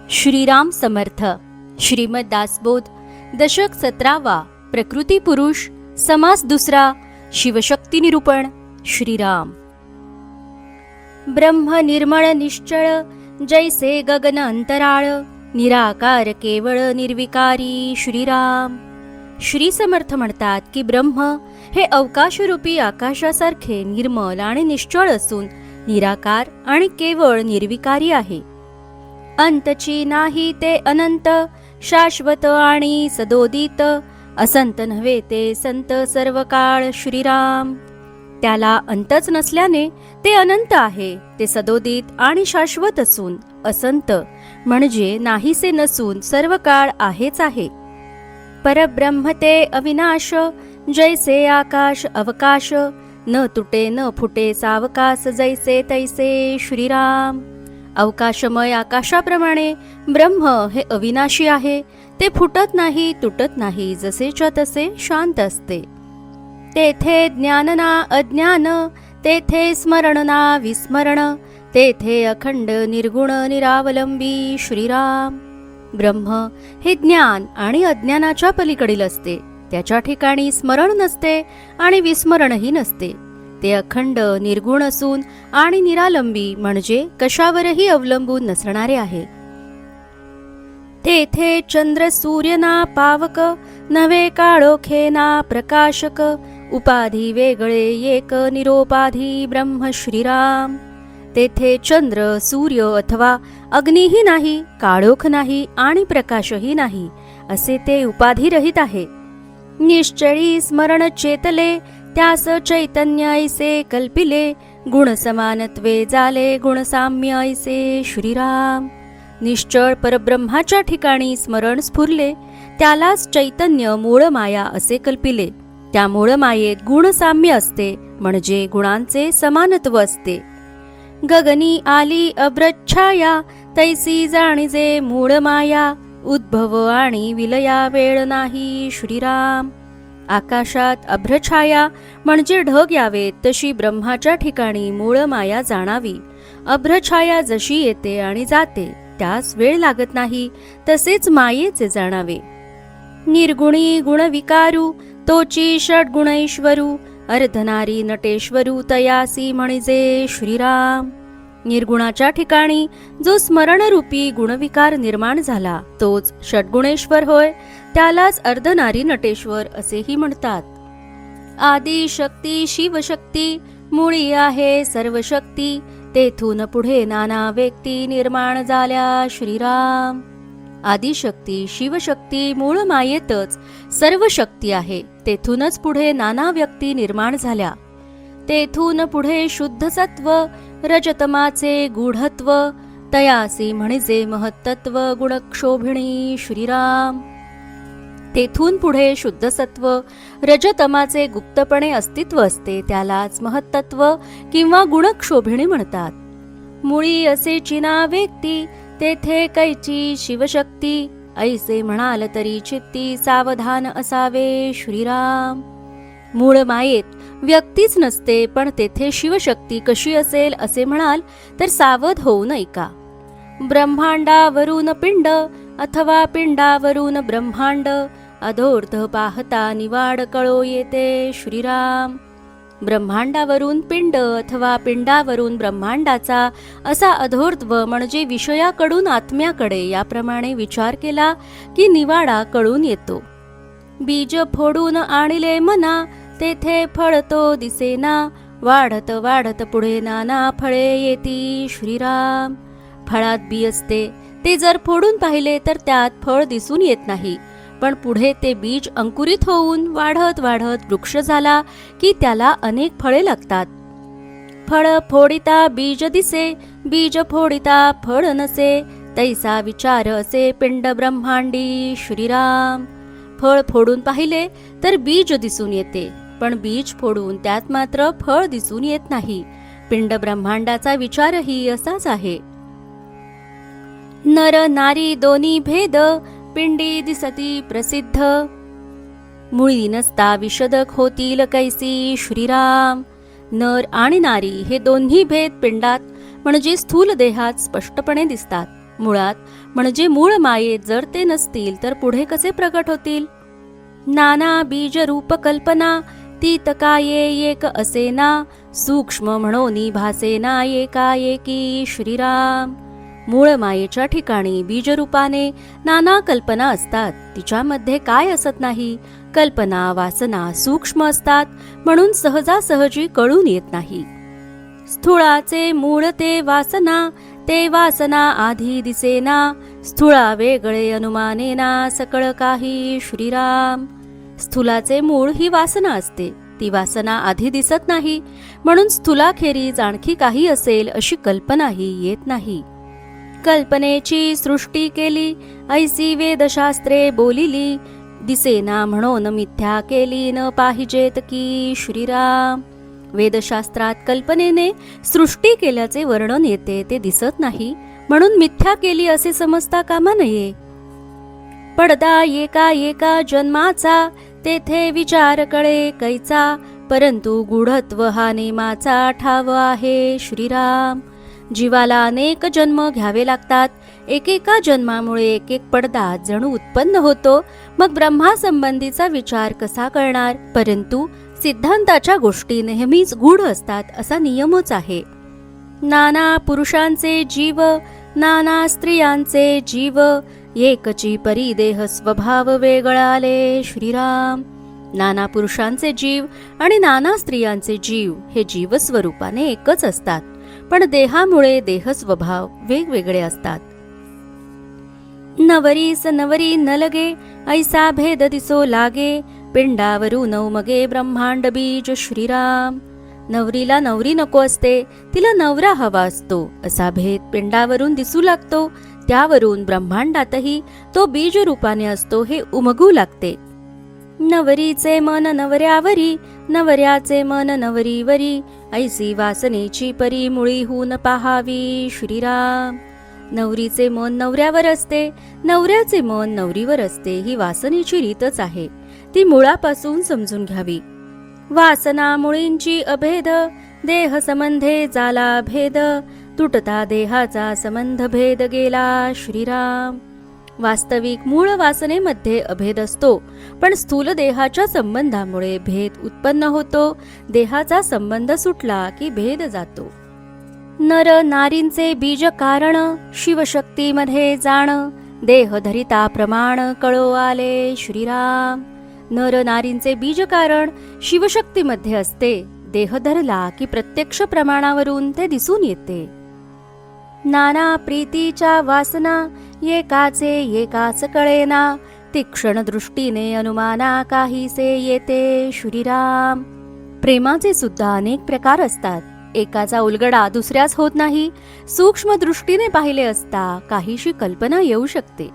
श्रीराम समर्थ. श्रीमद दासबोध, दशक 17वा, प्रकृती पुरुष, समास दुसरा, शिवशक्ती निरूपण. श्रीराम. ब्रह्म निर्मळ निश्चळ, जैसे गगन अंतराळ, निराकार केवळ निर्विकारी. श्रीराम. श्री समर्थ म्हणतात की ब्रह्म हे अवकाशरूपी आकाशासारखे निर्मल आणि निश्चळ असून निराकार आणि केवळ निर्विकारी आहे. अंतची नाही ते अनंत, शाश्वत आणि सदोदित, असंत नव्हे ते संत सर्व काळ. श्रीराम. त्याला अंतच नसल्याने ते अनंत आहे, ते सदोदित आणि शाश्वत असून असंत म्हणजे नाहीसे नसून सर्व काळ आहेच आहे. परब्रह्म ते अविनाश, जैसे आकाश अवकाश, न तुटे न फुटे सावकाश, जैसे तैसे. श्रीराम. अवकाशमय आकाशाप्रमाणे ब्रह्म हे अविनाशी आहे, ते फुटत नाही तुटत नाही, जसेच्या तसे शांत असते. तेथे ज्ञान ना अज्ञान, तेथे स्मरण ना विस्मरण, तेथे अखंड निर्गुण निरावलंबी. श्रीराम. ब्रह्म हे ज्ञान आणि अज्ञानाच्या पलीकडील असते, त्याच्या ठिकाणी स्मरण नसते आणि विस्मरणही नसते. ते अखंड निर्गुण असून आणि निरालंबी म्हणजे कशावरही अवलंबून नसणारे आहे. तेथे चंद्र सूर्य ना पावक, नवे काळोखे ना प्रकाशक, उपाधी वेगळे एक निरोपाधी ब्रह्म. श्रीराम. तेथे चंद्र सूर्य अथवा अग्नीही नाही, काळोख नाही आणि प्रकाशही नाही, असे ते उपाधिरहित आहे. निश्चळी स्मरण चेतले, त्यास चैतन्य ऐसे कल्पिले, गुण समानत्वे झाले गुण साम्य ऐसे. श्रीराम. निश्चळ परब्रह्माच्या ठिकाणी स्मरण स्फुरले, त्यालाच चैतन्य मूळ माया असे कल्पिले. त्या मूळ मायेत गुण साम्य असते म्हणजे गुणांचे समानत्व असते. गगनी आली अभ्रच्छाया, तैसी जाणीजे मूळ माया, उद्भव आणि विलया वेळ नाही. श्रीराम. आकाशात अभ्रछाया म्हणजे ढग यावेत, तशी ब्रह्माच्या ठिकाणी मूळ माया जाणावी. अभ्रछाया जशी येते आणि जाते, त्यास वेळ लागत नाही, तसेच मायेचे जाणावे. निर्गुणी गुणविकारू, तोची षड्गुणैश्वरू, अर्धनारी नटेश्वरू, तयासी म्हणिजे. श्रीराम. निर्गुणाच्या ठिकाणी जो स्मरणरूपी गुणविकार निर्माण झाला, तोच षड्गुणेश्वर होय, त्यालाच अर्धनारी नटेश्वर असेही म्हणतात. आदी शक्ती शिवशक्ती, मुळी आहे सर्व शक्ती, तेथून पुढे नाना व्यक्ती निर्माण झाल्या. श्रीराम. आदिशक्ती शिवशक्ती मूळ मायेतच सर्व शक्ती आहे, तेथूनच पुढे नाना व्यक्ती निर्माण झाल्या. तेथून पुढे शुद्ध सत्व, रजतमाचे गूढत्व, तयासी म्हणिजे महत्त्व गुणक्षोभिणी. श्रीराम. तेथून पुढे शुद्ध सत्व रजतमाचे गुप्तपणे अस्तित्व असते, त्यालाच महत्त्व किंवा गुणक्षोभिणी म्हणतात. मुळी असे चिना व्यक्ती, तेथे कैची शिवशक्ती, ऐसे म्हणाल तरी चित्ती सावधान असावे. श्रीराम. मूळ मायेत व्यक्तीच नसते, पण तेथे शिवशक्ती कशी असेल असे म्हणाल तर सावध होऊ नये का. ब्रह्मांडावरून पिंड अथवा पिंडावरून ब्रह्मांड, अधोर्ध पाहता निवाड कळो येते. श्रीराम. ब्रह्मांडावरून पिंड अथवा पिंडावरून ब्रह्मांडाचा असा अधोर्ध्व म्हणजे विषयाकडून आत्म्याकडे याप्रमाणे विचार केला की निवाडा कळून येतो. बीज फोडून आणिले मना, तेथे फळ तो दिसेना, वाढत वाढत पुढे नाना फळे येती. श्रीराम. फळात बी असते, ते जर फोडून पाहिले तर त्यात फळ दिसून येत नाही, पण पुढे ते बीज अंकुरित होऊन वाढत वाढत वृक्ष झाला की त्याला अनेक फळे लागतात. फळ फोडिता बीज दिसे, बीज फोडिता फळ नसे, तैसा विचार असे पिंड ब्रह्मांडी. श्रीराम. फळ फोडून पाहिले तर बीज दिसून येते, पण बीज फोडून त्यात मात्र फळ दिसून येत नाही. पिंड ब्रह्मांडाचा विचारही असाच आहे. नर नारी दोन्ही भेद, पिंडी दिसती प्रसिद्ध, मुळी नसता विशदक होतील कैसी. श्रीराम. नर आणि नारी हे दोन्ही भेद पिंडात म्हणजे स्थूल देहात स्पष्टपणे दिसतात. मुळात म्हणजे मूळ मायेत जर ते नसतील तर पुढे कसे प्रकट होतील? नाना बीज रूप कल्पना तीत काये एक असेना, सूक्ष्म म्हणोनी भासेना एकाएकी श्रीराम. मूळ मायेच्या ठिकाणी बीजरूपाने नाना कल्पना असतात. तिच्यामध्ये काय असत नाही? कल्पना वासना सूक्ष्म असतात, म्हणून सहजासहजी कळून येत नाही. स्थूळाचे मूळ ते वासना आधी दिसेना, स्थूळा वेगळे अनुमानेना सकळ काही श्रीराम. स्थूलाचे मूळ ही वासना असते, ती वासना आधी दिसत नाही, म्हणून स्थूलाखेरीज आणखी काही असेल अशी कल्पनाही येत नाही. कल्पनेची सृष्टी केली ऐसी वेदशास्त्रे बोलिली, दिसेना म्हणून मिथ्या केली न पाहिजेत की श्रीराम. वेदशास्त्रात कल्पनेने सृष्टी केल्याचे वर्णन येते, ते दिसत नाही, म्हणून मिथ्या केली असे समजता कामा नये. पडदा एका जन्माचा तेथे विचार कळे कैचा, परंतु गूढत्व हा नेमाचा ठाव आहे श्रीराम. जीवाला अनेक जन्म घ्यावे लागतात. एकेका जन्मामुळे एक एक पडदा जणू उत्पन्न होतो. मग ब्रह्मासंबंधीचा विचार कसा करणार? परंतु सिद्धांताच्या गोष्टी नेहमीच गूढ असतात असा नियमच आहे. नाना पुरुषांचे जीव नाना स्त्रियांचे जीव, एकची परिदेह स्वभाव वेगळाले श्रीराम. नाना पुरुषांचे जीव आणि नाना स्त्रियांचे जीव हे जीवस्वरूपाने एकच असतात, पण देहामुळे देह स्वभाव वेगवेगळे असतात. नवरीस नवरी न लगे ऐसा भेद दिसो लागे, पिंडावरून उमगे ब्रह्मांड बीज श्रीराम. नवरीला नवरी नको असते, तिला नवरा हवा असतो असा भेद पिंडावरून दिसू लागतो. त्यावरून ब्रह्मांडातही तो बीज रूपाने असतो हे उमगू लागते. नवरीचे मन नवऱ्यावरी, नवऱ्याचे मन नवरीवरी, ऐसी वासनेची परी मुळी होऊन पाहावी श्रीराम. नवरीचे मन नवऱ्यावर असते, नवऱ्याचे मन नवरीवर असते, ही वासनेची रीतच आहे, ती मुळापासून समजून घ्यावी. वासना मुळींची अभेद, देह संबंधे झाला भेद, तुटता देहाचा संबंध भेद गेला श्रीराम. वास्तविक मूळ वासनेमध्ये अभेद असतो, पण स्थूल देहाच्या संबंधामुळे भेद उत्पन्न होतो. देहाचा संबंध सुटला की भेद जातो. नर नारींचे बीज कारण, शिवशक्तीमध्ये जाण, देह धरिता प्रमाण कळो आले श्रीराम. नर नारींचे बीज कारण शिवशक्तीमध्ये असते, देह धरला की प्रत्यक्ष प्रमाणावरून ते दिसून येते. नाना प्रीतीच्या वासना एकाच कळेना, तीक्ष्ण दृष्टीने अनुमाना काहीसे येते श्रीराम. प्रेमाचे सुद्धा अनेक प्रकार असतात, एकाचा उलगडा दुसऱ्याच होत नाही. सूक्ष्म दृष्टीने पाहिले असता काहीशी कल्पना येऊ शकते.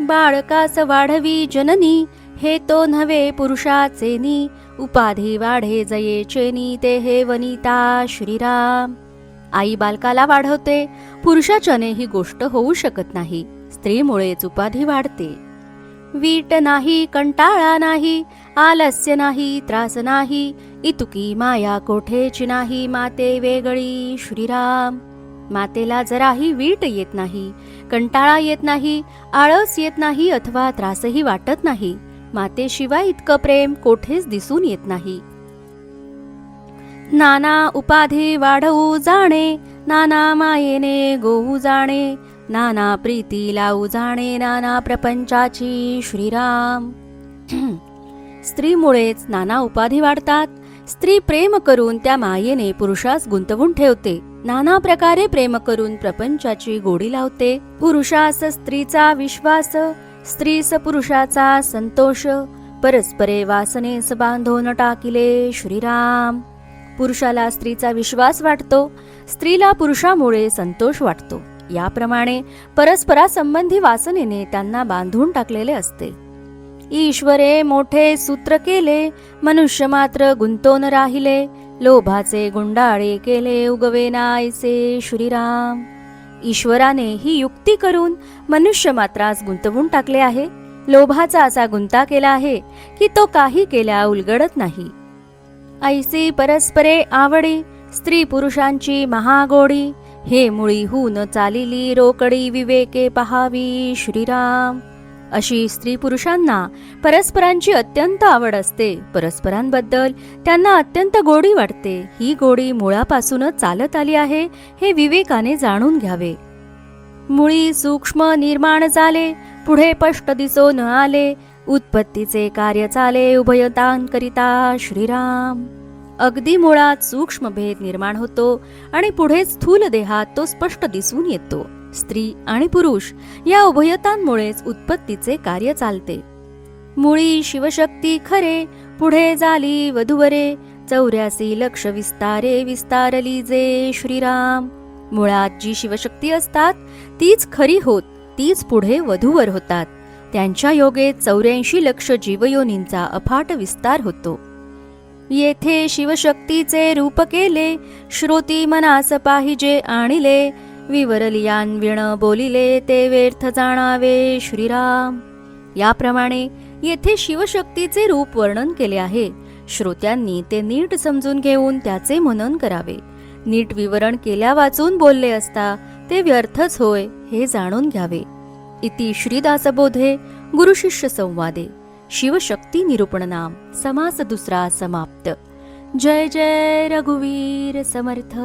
बाळकास वाढवी जननी, हे तो नव्हे पुरुषाचेनी, उपाधी वाढे जयेचेनी ते हे वनिता श्रीराम. आई बालकाला वाढवते, पुरुषाच्याने ही गोष्ट होऊ शकत नाही. स्त्रीमुळेच उपाधी वाढते. वीट नाही कंटाळा नाही, आलस्य नाही त्रास नाही, इतुकी माया कोठेची नाही माते वेगळी श्रीराम. मातेला जराही वीट येत नाही, कंटाळा येत नाही, आळस येत नाही अथवा त्रासही वाटत नाही. मातेशिवाय इतकं प्रेम कोठेच दिसून येत नाही. नाना उपाधी वाढवू जाणे, नाना मायेने गोवू जाणे, नाना प्रीती लावू जाणे, नाना प्रपंचाची श्रीराम. स्त्रीमुळेच नाना उपाधी वाढतात. स्त्री प्रेम करून त्या मायेने पुरुषास गुंतवून ठेवते, नाना प्रकारे प्रेम करून प्रपंचाची गोडी लावते. पुरुषास स्त्रीचा विश्वास, स्त्रीस पुरुषाचा संतोष, परस्परे वासनेस बांधून टाकिले श्रीराम. पुरुषाला स्त्रीचा विश्वास वाटतो, स्त्रीला पुरुषामुळे संतोष वाटतो. याप्रमाणे परस्परासंबंधी वासनेने त्यांना बांधून टाकलेले असते. ईश्वरे मोठे सूत्र केले, मनुष्य मात्र गुंतून राहिले, लोभाचे गुंडाळे केले उगवेना ऐसे श्रीराम. ईश्वराने ही युक्ती करून मनुष्य मात्रास गुंतवून टाकले आहे. लोभाचा असा गुंता केला आहे की तो काही केल्या उलगडत नाही. ऐसी परस्परे आवडी, स्त्री पुरुषांची महागोडी, हे मुळी होऊन चालिली रोकडी विवेके पहावी श्रीराम. अशी स्त्री पुरुषांना परस्परांची अत्यंत आवड असते. परस्परांबद्दल त्यांना अत्यंत गोडी वाटते. ही गोडी मुळापासूनच चालत आली आहे हे विवेकाने जाणून घ्यावे. मुळी सूक्ष्म निर्माण झाले, पुढे स्पष्ट दिसो न आले, उत्पत्तीचे कार्य चाले उभयतांकरिता श्रीराम. अगदी मुळात सूक्ष्म भेद निर्माण होतो आणि पुढे स्थूल देहात तो स्पष्ट दिसून येतो. स्त्री आणि पुरुष या उभयतांमुळेच उत्पत्तीचे कार्य चालते. मुळी शिवशक्ती खरे, पुढे झाली वधूवरे, 84 लक्ष विस्तारे विस्तारली जे श्रीराम. मुळात जी शिवशक्ती असतात तीच खरी होत, तीच पुढे वधूवर होतात. त्यांच्या योगे 84 लक्ष जीवयोनींचा अफाट विस्तार होतो. येथे शिवशक्तीचे रूप केले, श्रोती मनास पाहिजे आणिले, विवरलियान विण बोलिले ते व्यर्थ जाणावे श्रीराम. याप्रमाणे येथे शिवशक्तीचे रूप वर्णन केले आहे. श्रोत्यांनी ते नीट समजून घेऊन त्याचे मनन करावे. नीट विवरण केल्या वाचून बोलले असता ते व्यर्थच होय हे जाणून घ्यावे. इति श्रीदासबोधे गुरुशिष्य संवादे शिवशक्ती निरूपण नाम समास दुसरा समाप्त. जय जय रघुवीर समर्थ.